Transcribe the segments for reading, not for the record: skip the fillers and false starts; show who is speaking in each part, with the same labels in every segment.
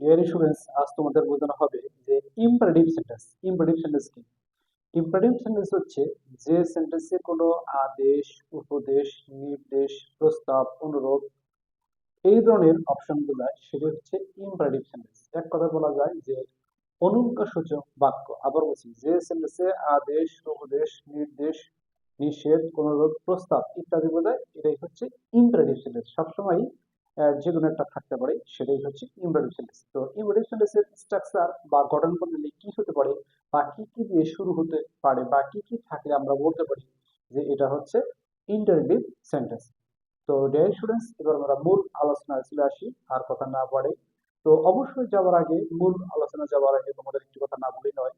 Speaker 1: Dear students, আজ তোমাদের বোঝানো হবে যে ইম্পারেটিভ সেন্টেন্স। ইম্পারেটিভ সেন্টেন্স কি? ইম্পারেটিভ সেন্টেন্স হচ্ছে যে সেন্টেন্সে কোনো আদেশ, উপদেশ, নির্দেশ, প্রস্তাব, অনুরোধ এই ধরনের অপশন বোঝায়, সেটা হচ্ছে ইম্পারেটিভ সেন্টেন্স। এক কথা বলা যায় যে অনুজ্ঞাসূচক বাক্য। আবার বলছি, যে সেন্টেন্সে আদেশ, উপদেশ, নির্দেশ, নিষেধ, অনুরোধ, প্রস্তাব ইত্যাদি বোঝায়, এটাই হচ্ছে ইম্পারেটিভ সেন্টেন্স। সবসময় যে কোনো একটা থাকতে পারে, সেটাই হচ্ছে ইম্পারেটিভ সেন্টেন্স। তো ইম্পারেটিভ সেন্টেন্সের স্ট্রাকচার বা গঠন প্রণালী কি হতে পারে, বা কি কি দিয়ে শুরু হতে পারে, বা কি কি থাকলে আমরা বলতে পারি যে এটা হচ্ছে ইন্টারেটিভ সেন্টেন্স। তো ডিয়ার স্টুডেন্টস, এবার আমরা মূল আলোচনায় চলে আসি, আর কথা না বাড়ে। তো অবশ্যই যাওয়ার আগে, মূল আলোচনা যাওয়ার আগে তোমাদের একটি কথা না বলি নয়,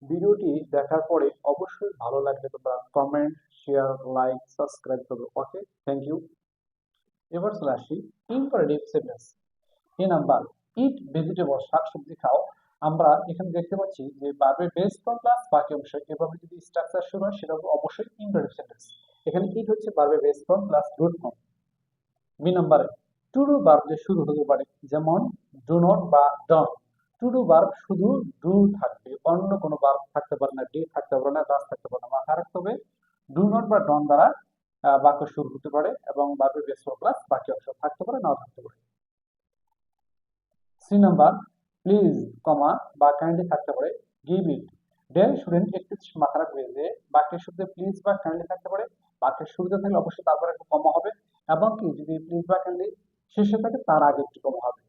Speaker 1: ভিডিওটি দেখার পরে অবশ্যই ভালো লাগলে তোমরা কমেন্ট, শেয়ার, লাইক, সাবস্ক্রাইব করবে। Okay, thank you. এবার চলে আসি ইম্পারেটিভ সেন্টেন্স। এ নাম্বার, ইট ভেজিটেবল, শাকসবজি খাও। আমরা এখানে দেখতে পাচ্ছি যে ভার্বের বেস ফর্ম প্লাস বাকি অংশ, এভাবে যদি স্ট্রাকচার শুরু হয় সেটা অবশ্যই ইম্পারেটিভ সেন্টেন্স। এখানে ইট হচ্ছে ভার্বের base form plus root form. Be নাম্বারে, টু ডু ভার্ব দিয়ে শুরু হতে পারে, যেমন ডু নট বা ডন। টু ডু ভার্ব শুধু ডু থাকবে, অন্য কোনো ভার্ব থাকতে পারে না, ডি থাকতে পারে না, ডাস থাকতে পারে না। মাথায় রাখতে হবে ডু নট বা ডন দ্বারা বাক্য শুরু হতে পারে, এবং ভার্বের বেস ফর্ম প্লাস বাকি অংশ থাকতে পারে, নাও থাকতে পারে। সি নাম্বার, প্লিজ, কমা বা কাইন্ডলি থাকতে পারে, গিভ ইট। ডিয়ার স্টুডেন্ট, একটু মাথা রাখবে যে বাক্যের শুরুতে প্লিজ বা কাইন্ডলি থাকতে পারে। বাক্যের শুরুতে থাকলে অবশ্যই তারপরে একটু কমা হবে, এবং কি যদি প্লিজ বা কাইন্ডলি শেষে থাকে তার আগে একটু কমা হবে।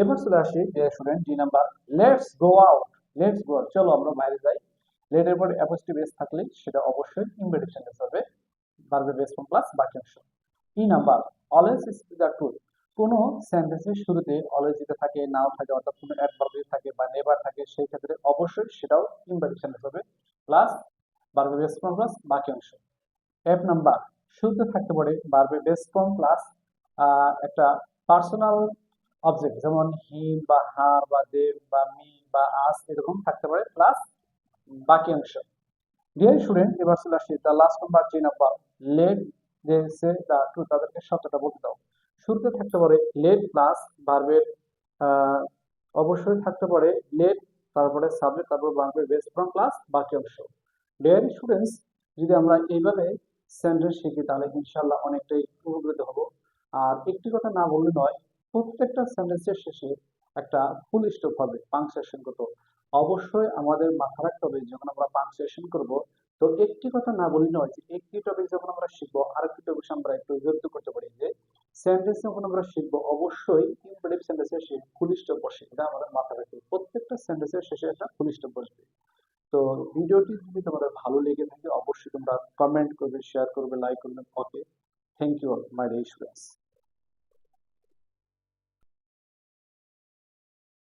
Speaker 1: এবার চলে আসি dear student, D number, let's go out. Let's go out, চলো আমরা বাইরে যাই। লেট এর পরে অ্যাপোস্ট্রোফি এস থাকলে সেটা অবশ্যই ইম্পারেটিভ সেন্টেন্স হবে, ভার্বের বেস ফর্ম প্লাস বাকি অংশ। E number, always speak the truth. কোনো সেন্টেন্সের শুরুতে অলওয়েজ যদি থাকে, নাও থাকে, অর্থাৎ কোনো অ্যাডভার্ব যদি থাকে বা নেভার থাকে, সেই ক্ষেত্রে অবশ্যই সেটাও ইম্পারেটিভ সেন্টেন্স হবে, প্লাস ভার্বের বেস ফর্ম প্লাস বাকি অংশ। এফ নাম্বার, শুরুতে থাকতে পারে ভার্বের বেস ফর্ম প্লাস একটা পার্সোনাল অবজেক্ট, যেমন হিম বা হার বা দেব বা মি বা আস, এরকম থাকতে পারে, প্লাস বাকি অংশ। ডিয়ার স্টুডেন্ট, এবার চলে আসছি দ্য লাস্ট নাম্বার, যে নাম্বার, লেট যে সে দা টু, তাদেরকে সত্যটা বলতে দাও। শুরুতে থাকতে পারে লেট প্লাস ভার্বের অবশ্যই থাকতে পারে লেট, তারপরে সাবজেক্ট, তারপর ভার্বের বেস ফর্ম প্লাস বাকি অংশ। ডিয়ার স্টুডেন্টস, যদি আমরা এইভাবে সেন্টেন্স শিখি তাহলে ইনশাল্লাহ অনেকটাই উপকৃত হব। আর একটি কথা না বললে নয়, প্রত্যেকটা সেন্টেন্সের শেষে একটা ফুল স্টপ হবে, পাংচুয়েশন গত। অবশ্যই আমাদের মাথা রাখতে হবে যখন আমরা পাংচুয়েশন করব, তো একটি কথা না বলি নয় যে একটি টপিক যখন আমরা শিখবো আরেকটি টপিক আমরা একটু জড়িত করতে পারি, যে সেন্টেন্স যখন আমরা শিখবো অবশ্যই ইম্পারেটিভ সেন্টেন্সের শেষে ফুল স্টপ বসে, এটা আমাদের মাথায় রাখতে হবে। প্রত্যেকটা সেন্টেন্সের শেষে একটা ফুল স্টপ বসবে। তো ভিডিওটি যদি তোমাদের ভালো লেগে থাকে অবশ্যই তোমরা কমেন্ট করবে, শেয়ার করবে, লাইক করবে। Okay, thank you my dear students.